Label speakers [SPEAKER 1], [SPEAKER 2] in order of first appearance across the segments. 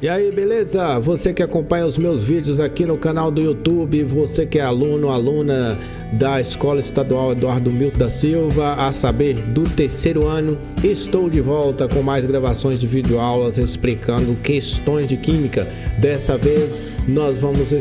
[SPEAKER 1] E aí, beleza? Você que acompanha os meus vídeos aqui no canal do YouTube, você que é aluno, aluna da Escola Estadual Eduardo Milton da Silva, a saber, do terceiro ano, estou de volta com mais gravações de videoaulas explicando questões de química. Dessa vez nós vamos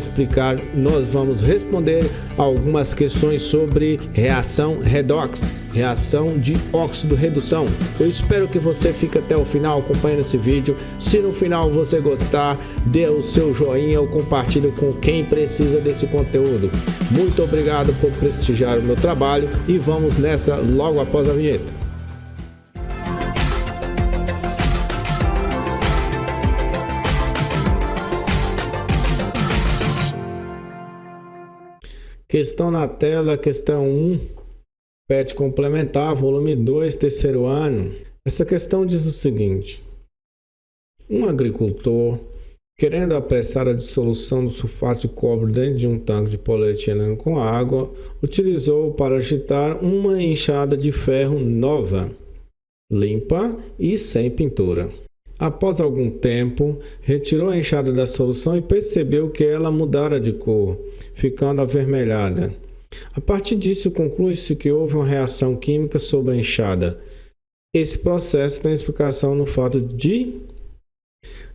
[SPEAKER 1] responder algumas questões sobre reação redox, reação de óxido-redução. Eu espero que você fique até o final acompanhando esse vídeo. Se no final você gostar, dê o seu joinha ou compartilhe com quem precisa desse conteúdo. Muito obrigado por prestigiar o meu trabalho e vamos nessa logo após a vinheta. Questão na tela, questão 1, PET complementar, volume 2, terceiro ano. Essa questão diz o seguinte: um agricultor, querendo apressar a dissolução do sulfato de cobre dentro de um tanque de polietileno com água, utilizou para agitar uma enxada de ferro nova, limpa e sem pintura. Após algum tempo, retirou a enxada da solução e percebeu que ela mudara de cor, ficando avermelhada. A partir disso, conclui-se que houve uma reação química sobre a enxada. Esse processo tem explicação no fato de...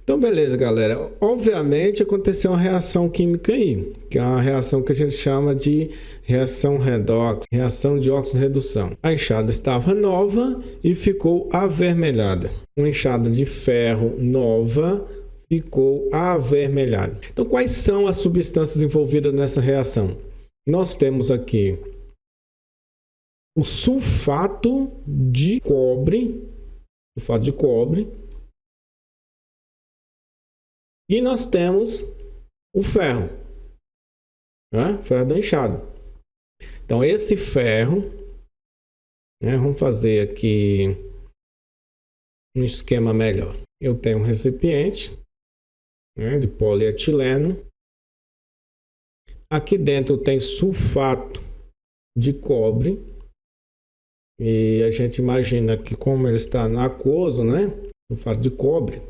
[SPEAKER 1] Então, beleza, galera. Obviamente, aconteceu uma reação química aí, que é uma reação que a gente chama de reação redox, reação de óxido-redução. A enxada estava nova e ficou avermelhada. Uma enxada de ferro nova ficou avermelhada. Então, quais são as substâncias envolvidas nessa reação? Nós temos aqui o sulfato de cobre, e nós temos o ferro, né? Ferro da enxada. Então, esse ferro, né? Vamos fazer aqui um esquema melhor. Eu tenho um recipiente, né, de polietileno. Aqui dentro tem sulfato de cobre. E a gente imagina que, como ele está aquoso, né? Sulfato de cobre.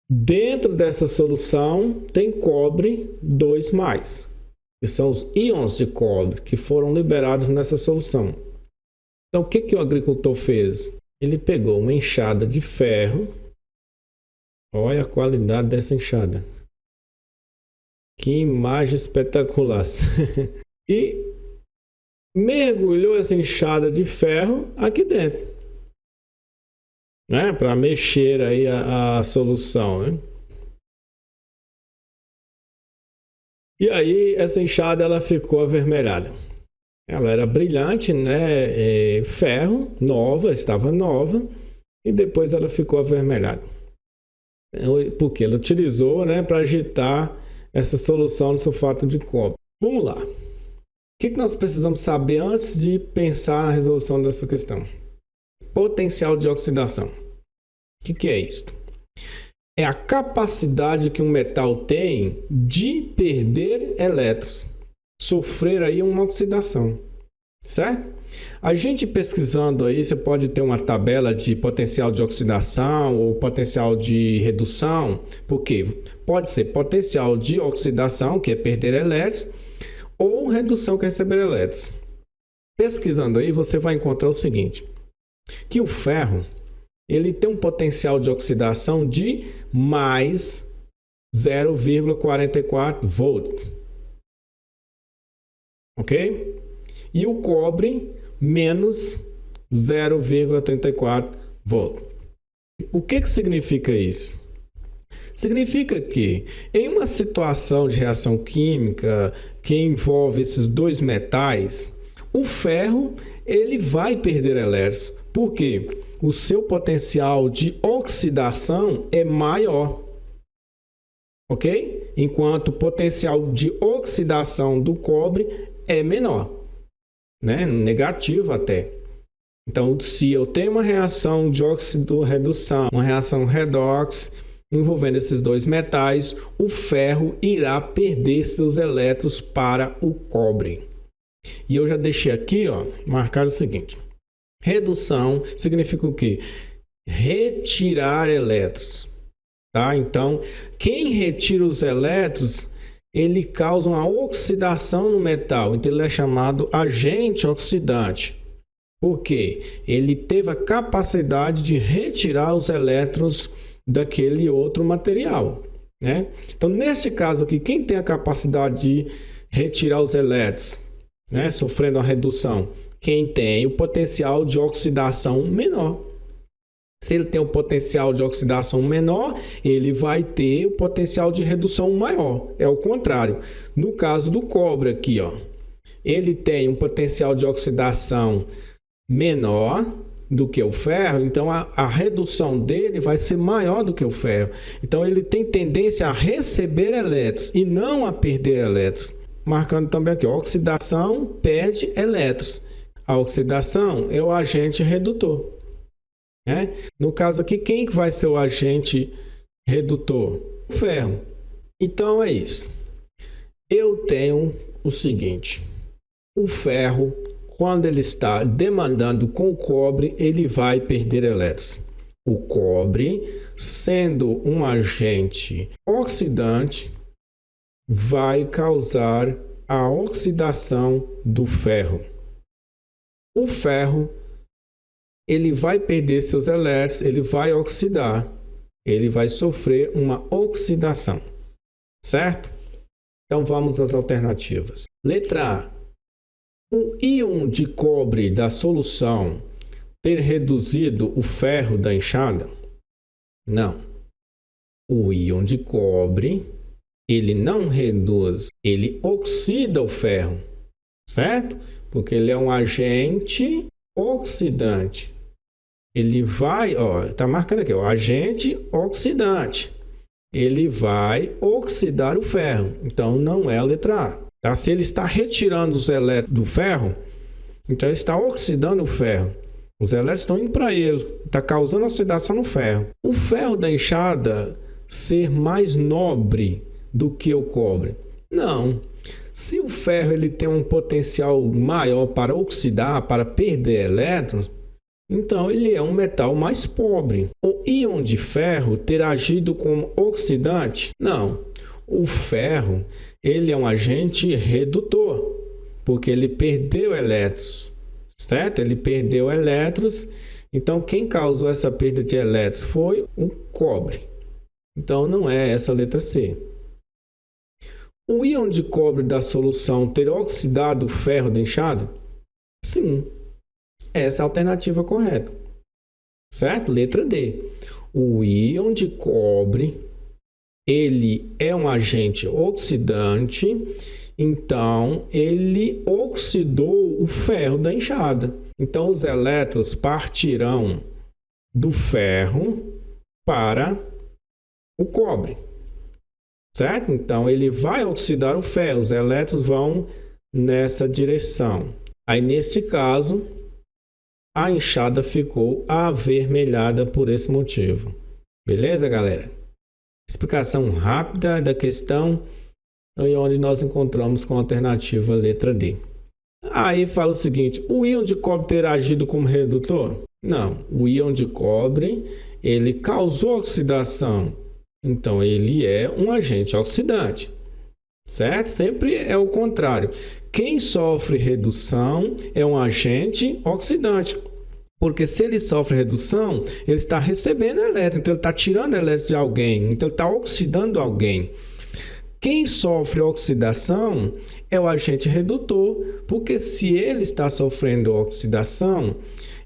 [SPEAKER 1] Dentro dessa solução tem cobre 2+, que são os íons de cobre que foram liberados nessa solução. Então, o que o agricultor fez? Ele pegou uma enxada de ferro. Olha a qualidade dessa enxada. Que imagem espetacular. E mergulhou essa enxada de ferro aqui dentro, né, para mexer aí a solução, né? E aí essa enxada ela ficou avermelhada. Ela era brilhante, né? Ferro, nova, estava nova, e depois ela ficou avermelhada. Porque ela utilizou, né, para agitar essa solução de sulfato de cobre. Vamos lá. O que nós precisamos saber antes de pensar na resolução dessa questão? Potencial de oxidação. O que é isso? É a capacidade que um metal tem de perder elétrons, sofrer aí uma oxidação, certo? A gente pesquisando aí, você pode ter uma tabela de potencial de oxidação ou potencial de redução, porque pode ser potencial de oxidação, que é perder elétrons, ou redução, que é receber elétrons. Pesquisando aí, você vai encontrar o seguinte, que o ferro, ele tem um potencial de oxidação de mais 0,44 volts. Ok? E o cobre, menos 0,34 volts. O que significa isso? Significa que em uma situação de reação química que envolve esses dois metais, o ferro ele vai perder elétrons. Por quê? O seu potencial de oxidação é maior, ok? Enquanto o potencial de oxidação do cobre é menor, né? Negativo até. Então, se eu tenho uma reação de óxido-redução, uma reação redox envolvendo esses dois metais, o ferro irá perder seus elétrons para o cobre. E eu já deixei aqui, ó, marcado o seguinte. Redução significa o quê? Retirar elétrons. tá? Então, quem retira os elétrons, ele causa uma oxidação no metal, então ele é chamado agente oxidante. Por quê? Ele teve a capacidade de retirar os elétrons daquele outro material, né? Então, nesse caso aqui, quem tem a capacidade de retirar os elétrons, né, sofrendo a redução? Quem tem o potencial de oxidação menor. Se ele tem o potencial de oxidação menor, ele vai ter o potencial de redução maior. É o contrário. No caso do cobre aqui, ó, ele tem um potencial de oxidação menor do que o ferro, então a redução dele vai ser maior do que o ferro. Então ele tem tendência a receber elétrons e não a perder elétrons. Marcando também aqui, oxidação perde elétrons. A oxidação é o agente redutor. Né? No caso aqui, quem que vai ser o agente redutor? O ferro. Então é isso. Eu tenho o seguinte: o ferro, quando ele está demandando com o cobre, ele vai perder elétrons. O cobre, sendo um agente oxidante, vai causar a oxidação do ferro. O ferro, ele vai perder seus elétrons, ele vai oxidar, ele vai sofrer uma oxidação, certo? Então vamos às alternativas. Letra A. O íon de cobre da solução ter reduzido o ferro da enxada? Não. O íon de cobre, ele não reduz, ele oxida o ferro, certo? Porque ele é um agente oxidante. Ele vai, ó, tá marcando aqui, ó, agente oxidante. Ele vai oxidar o ferro. Então não é a letra A. Tá? Se ele está retirando os elétrons do ferro, então ele está oxidando o ferro. Os elétrons estão indo para ele, está causando oxidação no ferro. O ferro da enxada ser mais nobre do que o cobre? Não. Se o ferro ele tem um potencial maior para oxidar, para perder elétrons, então ele é um metal mais pobre. O íon de ferro ter agido como oxidante? Não. O ferro ele é um agente redutor, porque ele perdeu elétrons, certo? Ele perdeu elétrons, então quem causou essa perda de elétrons foi o cobre. Então não é essa a letra C. O íon de cobre da solução ter oxidado o ferro da enxada? Sim. Essa é a alternativa correta. Certo? Letra D. O íon de cobre, ele é um agente oxidante, então ele oxidou o ferro da enxada. Então os elétrons partirão do ferro para o cobre. Certo? Então, ele vai oxidar o ferro, os elétrons vão nessa direção. Aí, neste caso, a enxada ficou avermelhada por esse motivo. Beleza, galera? Explicação rápida da questão, onde nós encontramos com a alternativa letra D. Aí fala o seguinte: o íon de cobre ter agido como redutor? Não. O íon de cobre, ele causou oxidação. Então, ele é um agente oxidante, certo? Sempre é o contrário. Quem sofre redução é um agente oxidante, porque se ele sofre redução, ele está recebendo elétron, então ele está tirando elétron de alguém, então ele está oxidando alguém. Quem sofre oxidação é o agente redutor, porque se ele está sofrendo oxidação,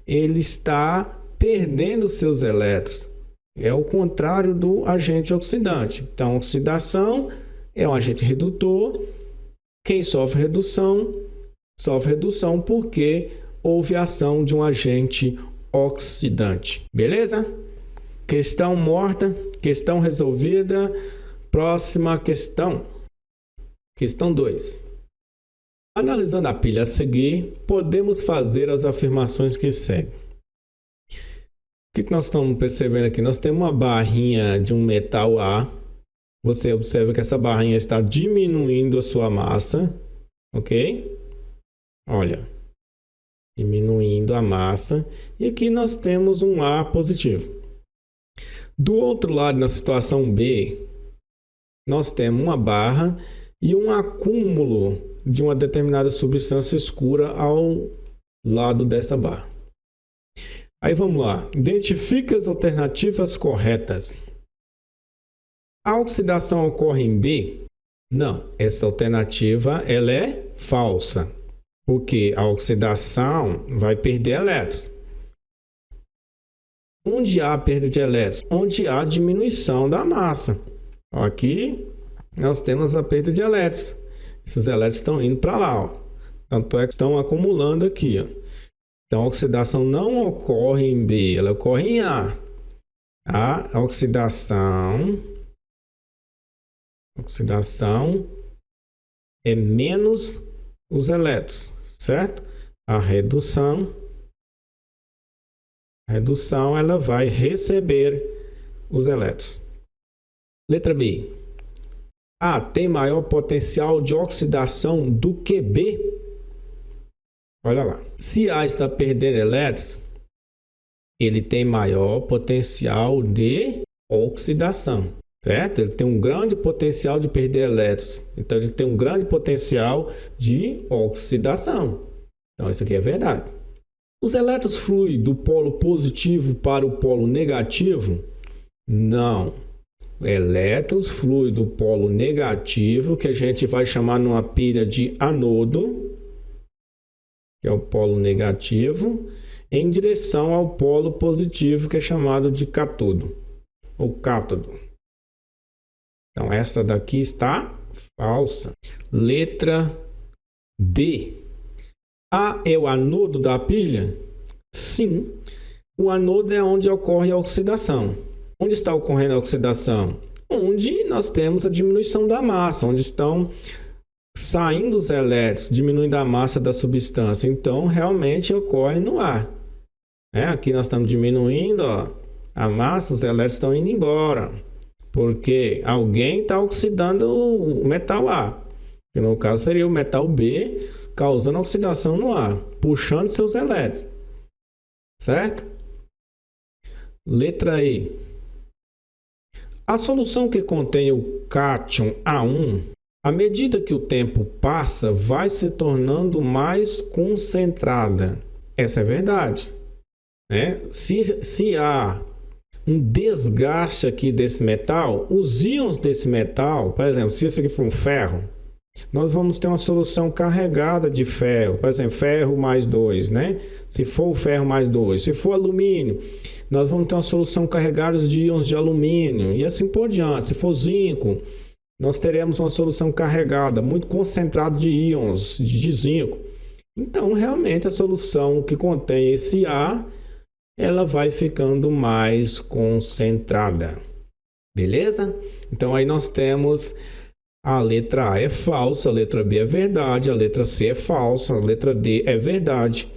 [SPEAKER 1] ele está perdendo seus elétrons. É o contrário do agente oxidante. Então, oxidação é um agente redutor. Quem sofre redução porque houve ação de um agente oxidante. Beleza? Questão morta, questão resolvida. Próxima questão. Questão 2. Analisando a pilha a seguir, podemos fazer as afirmações que seguem. O que nós estamos percebendo aqui? Nós temos uma barrinha de um metal A. Você observa que essa barrinha está diminuindo a sua massa. Ok? Olha. Diminuindo a massa. E aqui nós temos um A positivo. Do outro lado, na situação B, nós temos uma barra e um acúmulo de uma determinada substância escura ao lado dessa barra. Aí vamos lá. Identifique as alternativas corretas. A oxidação ocorre em B? Não, essa alternativa ela é falsa, porque a oxidação vai perder elétrons. Onde há perda de elétrons? Onde há diminuição da massa. Aqui nós temos a perda de elétrons. Esses elétrons estão indo para lá, ó. Tanto é que estão acumulando aqui, ó. Então a oxidação não ocorre em B, ela ocorre em A. A oxidação é menos os elétrons, certo? A redução ela vai receber os elétrons. Letra B. A tem maior potencial de oxidação do que B? Olha lá. Se A está perdendo elétrons, ele tem maior potencial de oxidação, certo? Ele tem um grande potencial de perder elétrons. Então, ele tem um grande potencial de oxidação. Então, isso aqui é verdade. Os elétrons fluem do polo positivo para o polo negativo? Não. Elétrons fluem do polo negativo, que a gente vai chamar numa pilha de anodo, que é o polo negativo, em direção ao polo positivo, que é chamado de cátodo, ou cátodo. Então, essa daqui está falsa. Letra D. A é o anodo da pilha? Sim. O anodo é onde ocorre a oxidação. Onde está ocorrendo a oxidação? Onde nós temos a diminuição da massa, onde estão saindo os elétrons, diminuindo a massa da substância. Então, realmente ocorre no ar. Aqui nós estamos diminuindo, ó, a massa, os elétrons estão indo embora. Porque alguém está oxidando o metal A. Que no caso seria o metal B, causando oxidação no ar, puxando seus elétrons. Certo? Letra E. A solução que contém o cátion A1, à medida que o tempo passa, vai se tornando mais concentrada. Essa é verdade. Se há um desgaste aqui desse metal, os íons desse metal, por exemplo, se esse aqui for um ferro, nós vamos ter uma solução carregada de ferro, por exemplo, ferro mais 2, né? Se for o ferro mais 2, se for alumínio, nós vamos ter uma solução carregada de íons de alumínio e assim por diante. Se for zinco, nós teremos uma solução carregada, muito concentrada de íons de zinco. Então, realmente, a solução que contém esse A, ela vai ficando mais concentrada. Beleza? Então, aí nós temos a letra A é falsa, a letra B é verdade, a letra C é falsa, a letra D é verdade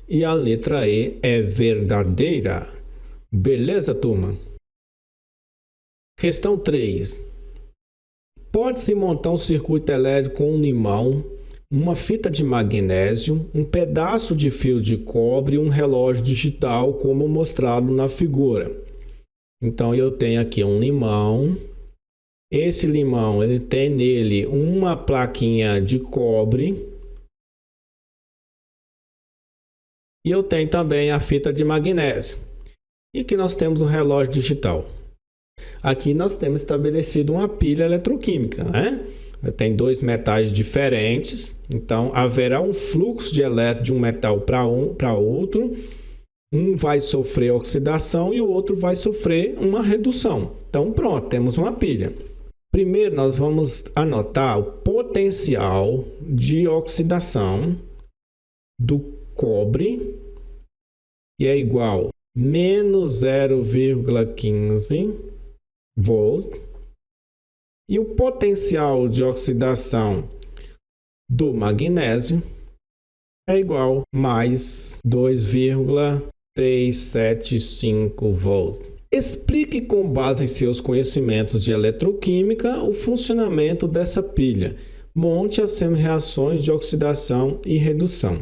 [SPEAKER 1] e a letra E é verdadeira. Beleza, turma? Questão 3. Pode-se montar um circuito elétrico com um limão, uma fita de magnésio, um pedaço de fio de cobre e um relógio digital, como mostrado na figura. Então, eu tenho aqui um limão. Esse limão, ele tem nele uma plaquinha de cobre. E eu tenho também a fita de magnésio. E aqui nós temos um relógio digital. Aqui nós temos estabelecido uma pilha eletroquímica, né? Tem dois metais diferentes, então haverá um fluxo de elétrons de um metal para outro. Um vai sofrer oxidação e o outro vai sofrer uma redução. Então pronto, temos uma pilha. Primeiro nós vamos anotar o potencial de oxidação do cobre, que é igual a menos 0,15 volt. E o potencial de oxidação do magnésio é igual a mais 2,375 volts. Explique com base em seus conhecimentos de eletroquímica o funcionamento dessa pilha. Monte as reações de oxidação e redução.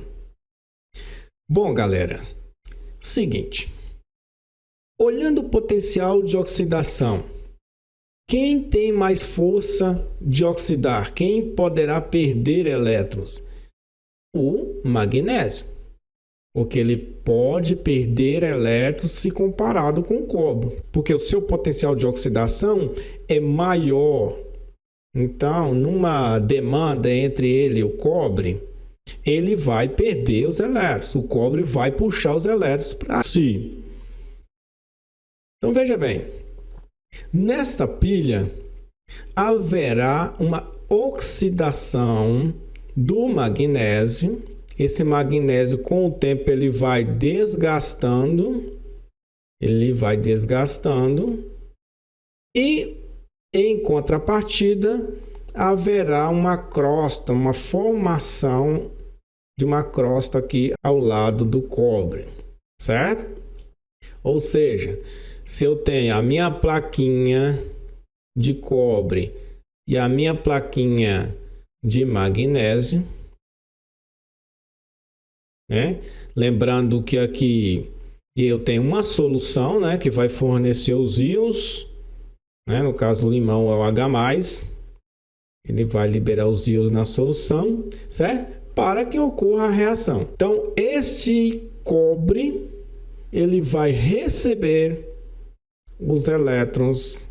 [SPEAKER 1] Bom, galera, seguinte. Olhando o potencial de oxidação, quem tem mais força de oxidar? Quem poderá perder elétrons? O magnésio, porque ele pode perder elétrons se comparado com o cobre, porque o seu potencial de oxidação é maior. Então, numa demanda entre ele e o cobre, ele vai perder os elétrons, o cobre vai puxar os elétrons para si. Então, veja bem, nesta pilha haverá uma oxidação do magnésio. Esse magnésio, com o tempo, ele vai desgastando, e em contrapartida haverá uma crosta, uma formação de uma crosta aqui ao lado do cobre, certo? Ou seja, se eu tenho a minha plaquinha de cobre e a minha plaquinha de magnésio, né? Lembrando que aqui eu tenho uma solução, né, que vai fornecer os íons, né? No caso do limão é o H+, ele vai liberar os íons na solução, certo? Para que ocorra a reação. Então, este cobre, ele vai receber os elétrons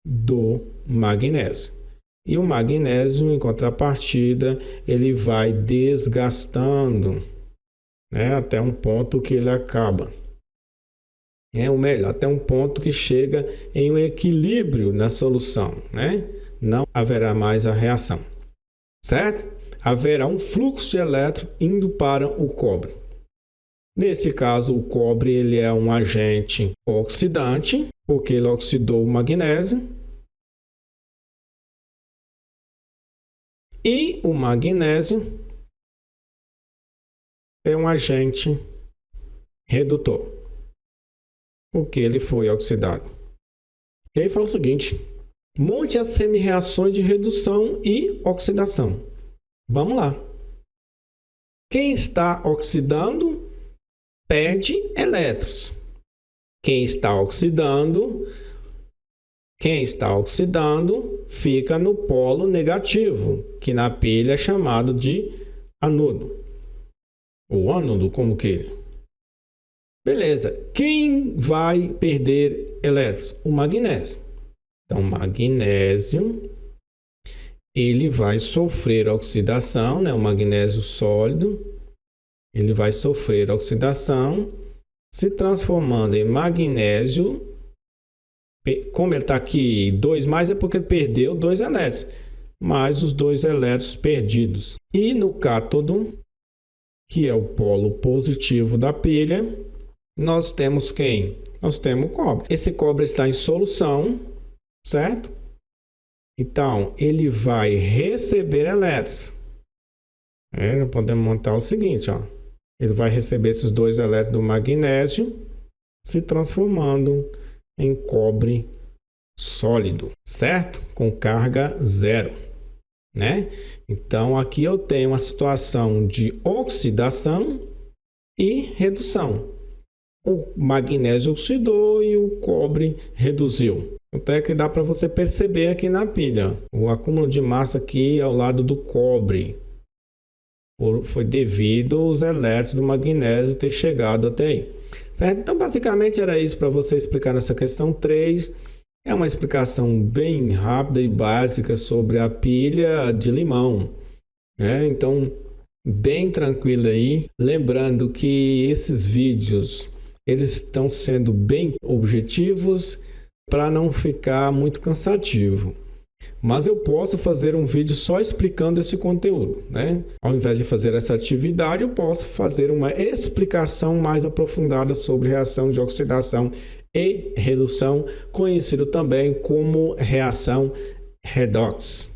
[SPEAKER 1] do magnésio. E o magnésio, em contrapartida, ele vai desgastando, né, até um ponto que ele acaba. Ou melhor, até um ponto que chega em um equilíbrio na solução, né? Não haverá mais a reação, certo? Haverá um fluxo de elétrons indo para o cobre. Neste caso, o cobre ele é um agente oxidante, porque ele oxidou o magnésio. E o magnésio é um agente redutor, porque ele foi oxidado. E aí fala o seguinte: monte as semi-reações de redução e oxidação. Vamos lá. Quem está oxidando perde elétrons. Quem está oxidando fica no polo negativo, que na pilha é chamado de anudo. Ou ânodo, como queira. Beleza. Quem vai perder elétrons? O magnésio. Então, o magnésio, ele vai sofrer oxidação, né? O magnésio sólido, ele vai sofrer oxidação, se transformando em magnésio. Como ele está aqui 2+, é porque ele perdeu 2 elétrons, mais os 2 elétrons perdidos. E no cátodo, que é o polo positivo da pilha, nós temos quem? Nós temos o cobre. Esse cobre está em solução, certo? Então, ele vai receber elétrons. Podemos montar o seguinte, ó. Ele vai receber esses 2 elétrons do magnésio, se transformando em cobre sólido, certo? Com carga zero, né? Então, aqui eu tenho uma situação de oxidação e redução. O magnésio oxidou e o cobre reduziu. Então, é que dá para você perceber aqui na pilha. O acúmulo de massa aqui ao lado do cobre foi devido aos elétrons do magnésio ter chegado até aí. Certo? Então, basicamente, era isso para você explicar nessa questão 3. É uma explicação bem rápida e básica sobre a pilha de limão. Então, bem tranquilo aí. Lembrando que esses vídeos, eles estão sendo bem objetivos para não ficar muito cansativo. Mas eu posso fazer um vídeo só explicando esse conteúdo, né? Ao invés de fazer essa atividade, eu posso fazer uma explicação mais aprofundada sobre reação de oxidação e redução, conhecido também como reação redox,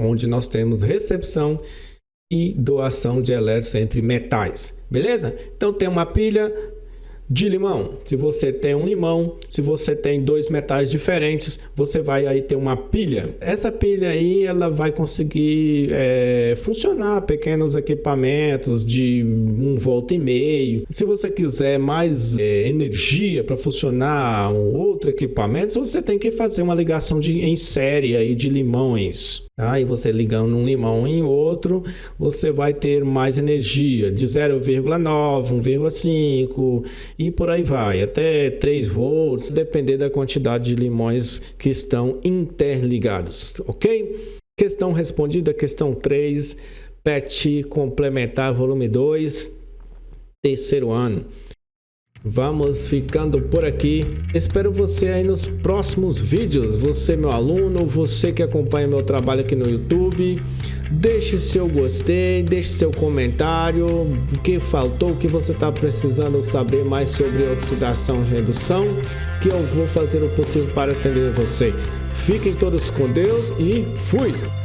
[SPEAKER 1] onde nós temos recepção e doação de elétrons entre metais, beleza? Então tem uma pilha, de limão. Se você tem um limão, se você tem dois metais diferentes, você vai aí ter uma pilha. Essa pilha aí, ela vai conseguir funcionar pequenos equipamentos de 1,5 volt. Se você quiser mais energia para funcionar um outro equipamento, você tem que fazer uma ligação em série aí de limões. Aí você ligando um limão em outro, você vai ter mais energia de 0,9, 1,5 e por aí vai, até 3 volts, depender da quantidade de limões que estão interligados, ok? Questão respondida, questão 3, PET complementar volume 2, terceiro ano. Vamos ficando por aqui. Espero você aí nos próximos vídeos. Você, meu aluno, você que acompanha meu trabalho aqui no YouTube. Deixe seu gostei, deixe seu comentário. O que faltou, o que você está precisando saber mais sobre oxidação e redução, que eu vou fazer o possível para atender você. Fiquem todos com Deus e fui!